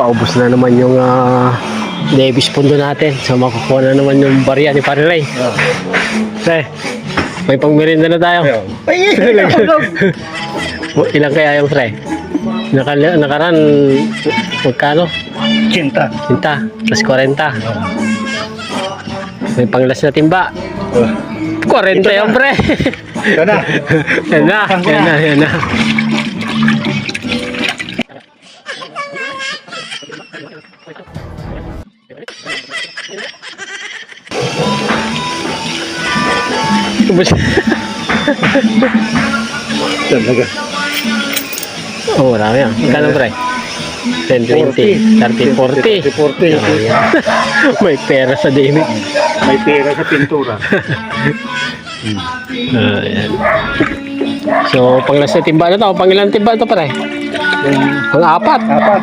paubos na naman yung Davis Pundo natin. So makukuha na naman yung barya ni Pare Ray. Pre, may pangmerienda na tayo. Ilang kaya yung pre? Nakaran, magkano? 80. Tinta, plus 40. May panglas na timba. 40 yung pre. Ito na. Yan na, yan na, yan na. Talaga. Oh, marami yan. Magkano pre? 10, 20, 30, 40. 40. May pera sa dinig. May pera sa pintura. Ayan. So, panglas na timba na to. Pang ilang timba to pare? Pang apat. Apat.